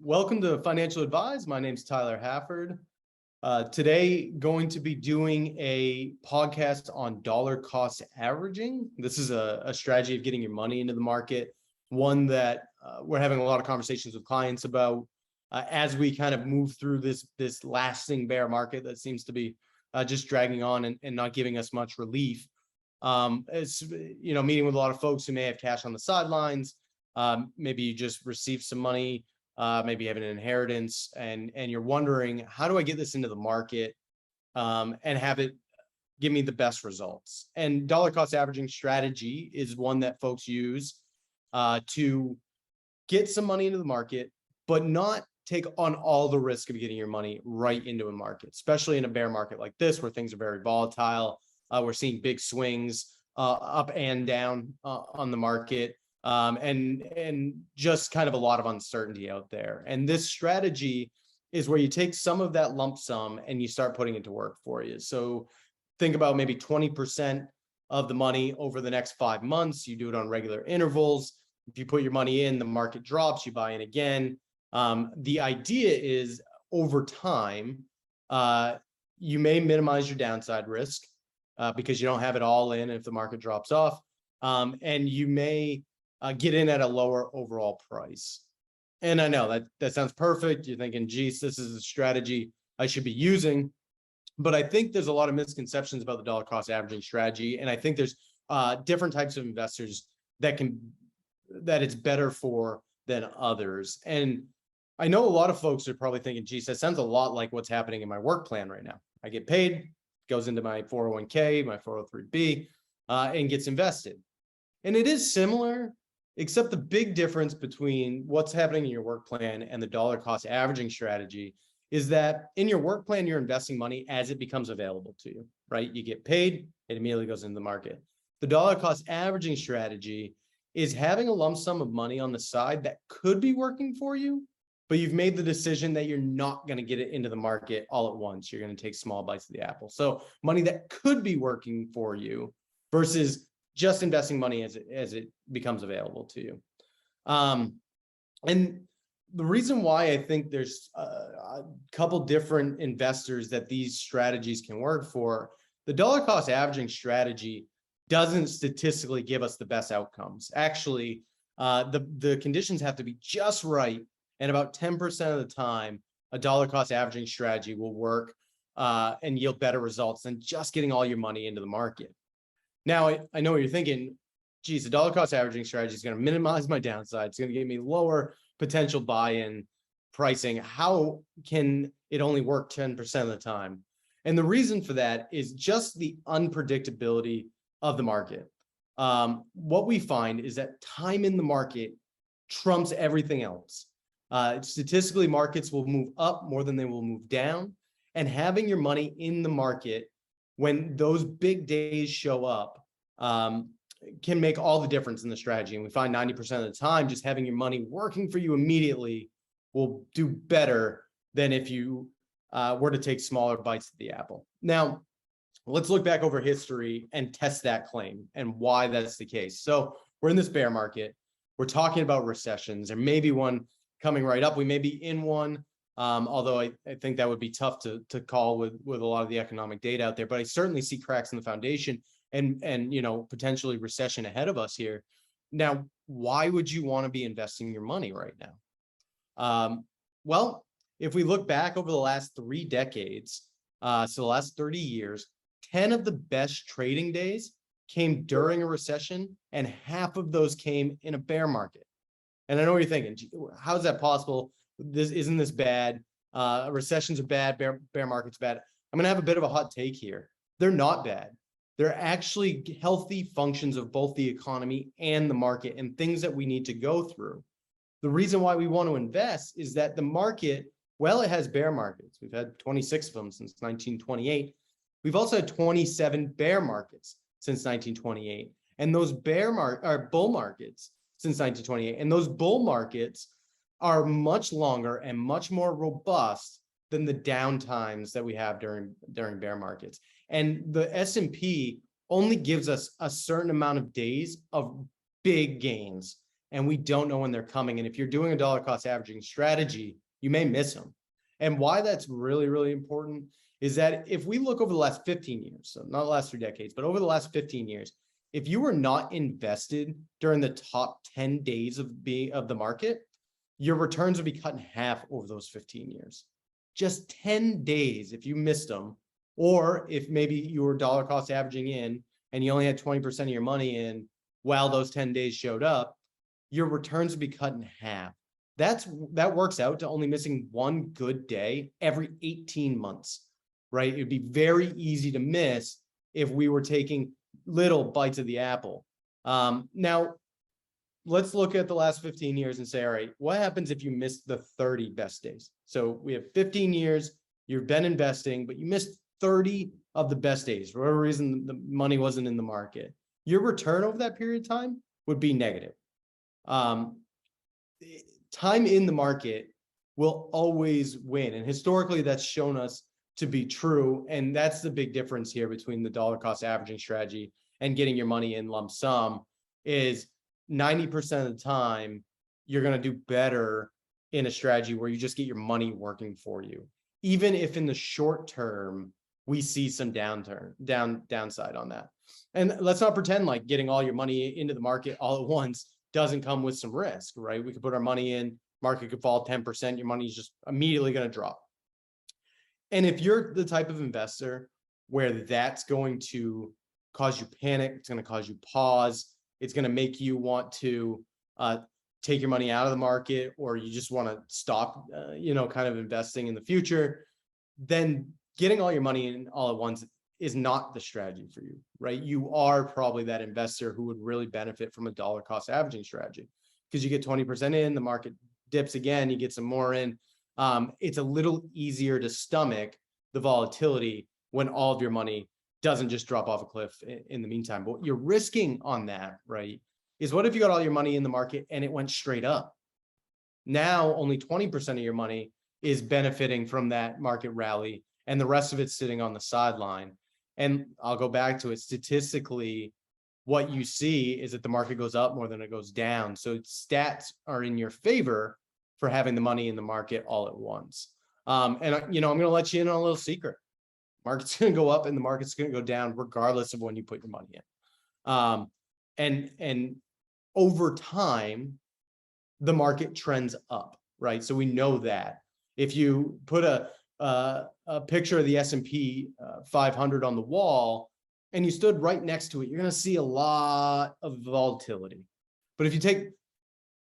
Welcome to Financial Advised. My name is Tyler Hafford. Today, going to be doing a podcast on dollar cost averaging. This is a strategy of getting your money into the market, one that we're having a lot of conversations with clients about as we kind of move through this lasting bear market that seems to be just dragging on and not giving us much relief. It's, meeting with a lot of folks who may have cash on the sidelines. Maybe you just received some money, maybe you have an inheritance and you're wondering, how do I get this into the market and have it give me the best results? And dollar cost averaging strategy is one that folks use to get some money into the market, but not take on all the risk of getting your money right into a market, especially in a bear market like this, where things are very volatile. We're seeing big swings up and down on the market. And just kind of a lot of uncertainty out there. And this strategy is where you take some of that lump sum and you start putting it to work for you. So think about maybe 20% of the money over the next 5 months. You do it on regular intervals. If you put your money in, the market drops, you buy in again. The idea is over time, you may minimize your downside risk because you don't have it all in if the market drops off. And you may get in at a lower overall price. And I know that sounds perfect. You're thinking, geez, this is a strategy I should be using. But I think there's a lot of misconceptions about the dollar cost averaging strategy. And I think there's different types of investors that it's better for than others. And I know a lot of folks are probably thinking, geez, that sounds a lot like what's happening in my work plan right now. I get paid, goes into my 401k, my 403b, and gets invested. And it is similar, except the big difference between what's happening in your work plan and the dollar cost averaging strategy is that in your work plan, you're investing money as it becomes available to you, right? You get paid, it immediately goes into the market. The dollar cost averaging strategy is having a lump sum of money on the side that could be working for you, but you've made the decision that you're not going to get it into the market all at once. You're going to take small bites of the apple. So money that could be working for you versus just investing money as it becomes available to you. And the reason why I think there's a couple different investors that these strategies can work for, the dollar cost averaging strategy doesn't statistically give us the best outcomes. Actually, the conditions have to be just right. And about 10% of the time, a dollar cost averaging strategy will work and yield better results than just getting all your money into the market. Now, I know what you're thinking, geez, the dollar cost averaging strategy is going to minimize my downside. It's going to give me lower potential buy-in pricing. How can it only work 10% of the time? And the reason for that is just the unpredictability of the market. What we find is that time in the market trumps everything else. Statistically, markets will move up more than they will move down. And having your money in the market when those big days show up can make all the difference in the strategy. And we find 90% of the time, just having your money working for you immediately will do better than if you were to take smaller bites of the apple. Now, let's look back over history and test that claim and why that's the case. So we're in this bear market. We're talking about recessions. There may be one coming right up. We may be in one. Although I think that would be tough to call with a lot of the economic data out there, but I certainly see cracks in the foundation and potentially recession ahead of us here. Now, why would you want to be investing your money right now? Well, if we look back over the last 3 decades, so the last 30 years, 10 of the best trading days came during a recession, and half of those came in a bear market. And I know what you're thinking, how is that possible? Isn't this bad? Recessions are bad, bear markets bad. I'm going to have a bit of a hot take here. They're not bad. They're actually healthy functions of both the economy and the market and things that we need to go through. The reason why we want to invest is that the market, well, it has bear markets. We've had 26 of them since 1928. We've also had 27 bear markets since 1928. And those bull markets since 1928. And those bull markets are much longer and much more robust than the downtimes that we have during bear markets. And the S&P only gives us a certain amount of days of big gains. and we don't know when they're coming. And if you're doing a dollar cost averaging strategy, you may miss them. And why that's really, really important is that if we look over the last 15 years, so not the last 3 decades, but over the last 15 years, if you were not invested during the top 10 days of the market, your returns would be cut in half over those 15 years. Just 10 days if you missed them, or if maybe you were dollar cost averaging in and you only had 20% of your money in while those 10 days showed up, your returns would be cut in half. That works out to only missing one good day every 18 months, right? It'd be very easy to miss if we were taking little bites of the apple. Now, let's look at the last 15 years and say, all right, what happens if you missed the 30 best days? So we have 15 years, you've been investing, but you missed 30 of the best days, for whatever reason the money wasn't in the market. Your return over that period of time would be negative. Time in the market will always win. And historically, that's shown us to be true. And that's the big difference here between the dollar cost averaging strategy and getting your money in lump sum is 90% of the time, you're going to do better in a strategy where you just get your money working for you. Even if in the short term, we see some downside on that. And let's not pretend like getting all your money into the market all at once doesn't come with some risk, right? We could put our money in, market could fall 10%, your money is just immediately going to drop. And if you're the type of investor where that's going to cause you panic, it's going to cause you pause, it's going to make you want to take your money out of the market, or you just want to stop, kind of investing in the future, then getting all your money in all at once is not the strategy for you, right? You are probably that investor who would really benefit from a dollar cost averaging strategy because you get 20% in, the market dips again, you get some more in. It's a little easier to stomach the volatility when all of your money doesn't just drop off a cliff in the meantime. But what you're risking on that, right, is what if you got all your money in the market and it went straight up? Now only 20% of your money is benefiting from that market rally and the rest of it's sitting on the sideline. And I'll go back to it. Statistically, what you see is that the market goes up more than it goes down. So stats are in your favor for having the money in the market all at once. I'm going to let you in on a little secret. Market's going to go up and the market's going to go down regardless of when you put your money in. And over time, the market trends up, right? So we know that. If you put a picture of the S&P 500 on the wall and you stood right next to it, you're going to see a lot of volatility. But if you take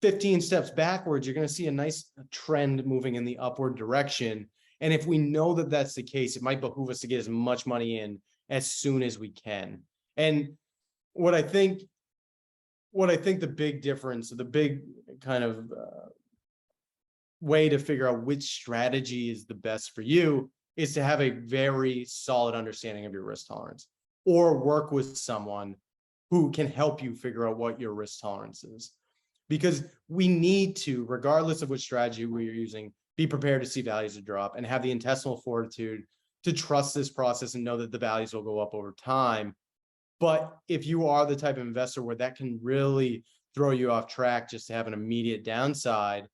15 steps backwards, you're going to see a nice trend moving in the upward direction. And if we know that that's the case, it might behoove us to get as much money in as soon as we can. And what I think the big difference, the big kind of way to figure out which strategy is the best for you is to have a very solid understanding of your risk tolerance, or work with someone who can help you figure out what your risk tolerance is. Because we need to, regardless of which strategy we're using, be prepared to see values drop and have the intestinal fortitude to trust this process and know that the values will go up over time. But if you are the type of investor where that can really throw you off track just to have an immediate downside,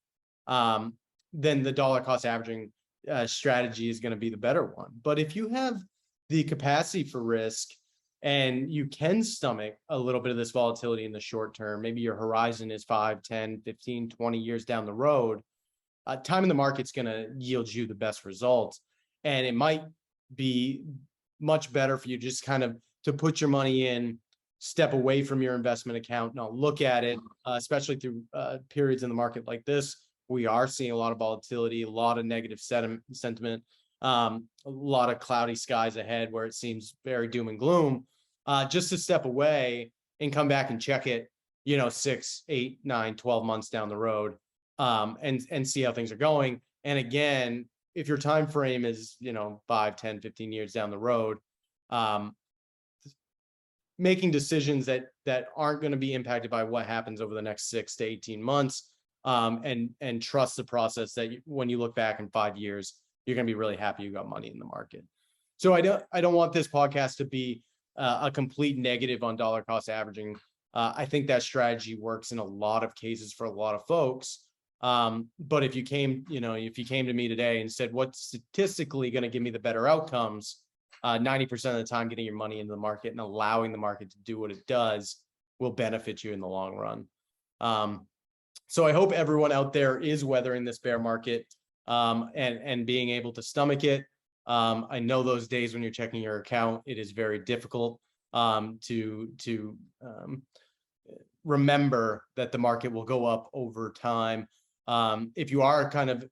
then the dollar cost averaging strategy is going to be the better one. But if you have the capacity for risk and you can stomach a little bit of this volatility in the short term, maybe your horizon is 5, 10, 15, 20 years down the road, time in the market's going to yield you the best results. And it might be much better for you just kind of to put your money in, step away from your investment account, not look at it, especially through periods in the market like this. We are seeing a lot of volatility, a lot of negative sentiment, a lot of cloudy skies ahead where it seems very doom and gloom. Just to step away and come back and check it, 6, 8, 9, 12 months down the road, and see how things are going. And again, if your time frame is 5, 10, 15 years down the road, making decisions that aren't going to be impacted by what happens over the next 6 to 18 months, and trust the process that when you look back in 5 years, you're going to be really happy you got money in the market. So I don't want this podcast to be a complete negative on dollar cost averaging. I think that strategy works in a lot of cases for a lot of folks. But if you came to me today and said, what's statistically going to give me the better outcomes, 90% of the time getting your money into the market and allowing the market to do what it does will benefit you in the long run. So I hope everyone out there is weathering this bear market and being able to stomach it. I know those days when you're checking your account, it is very difficult to remember that the market will go up over time. If you are kind of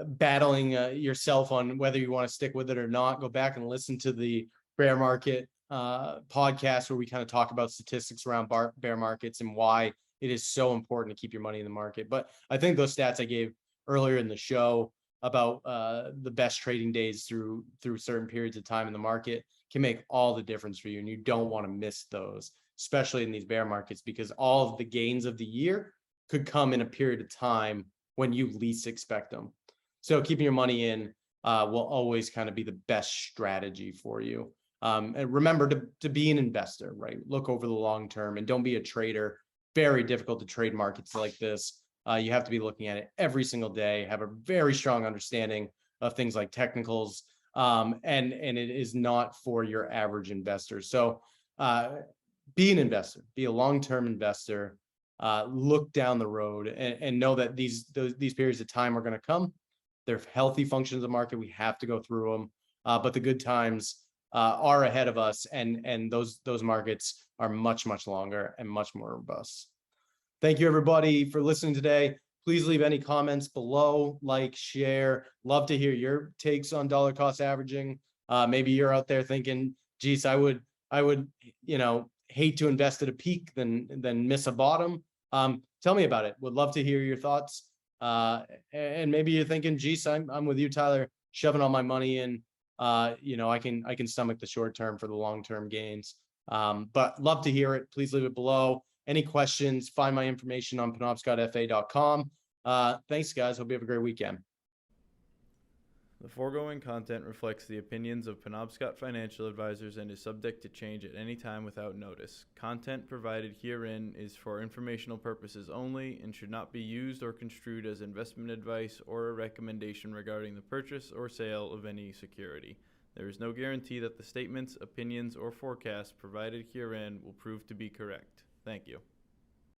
battling yourself on whether you want to stick with it or not, go back and listen to the bear market podcast where we kind of talk about statistics around bear markets and why it is so important to keep your money in the market. But I think those stats I gave earlier in the show about the best trading days through certain periods of time in the market can make all the difference for you. And you don't want to miss those, especially in these bear markets, because all of the gains of the year could come in a period of time when you least expect them. So keeping your money in will always kind of be the best strategy for you. And remember to be an investor, right? Look over the long term and don't be a trader. Very difficult to trade markets like this. You have to be looking at it every single day, have a very strong understanding of things like technicals, and it is not for your average investor. So be an investor, be a long-term investor, look down the road and know that these periods of time are going to come. They're healthy functions of the market. We have to go through them, but the good times are ahead of us, and those markets are much longer and much more robust. Thank you, everybody, for listening today. Please leave any comments below, like, share. Love to hear your takes on dollar cost averaging. Maybe you're out there thinking, geez, I would, hate to invest at a peak than miss a bottom. Tell me about it. Would love to hear your thoughts. And maybe you're thinking, geez, I'm with you, Tyler, shoving all my money in. I can stomach the short term for the long term gains. But love to hear it. Please leave it below. Any questions, find my information on penobscotfa.com. Thanks, guys. Hope you have a great weekend. The foregoing content reflects the opinions of Penobscot Financial Advisors and is subject to change at any time without notice. Content provided herein is for informational purposes only and should not be used or construed as investment advice or a recommendation regarding the purchase or sale of any security. There is no guarantee that the statements, opinions, or forecasts provided herein will prove to be correct. Thank you.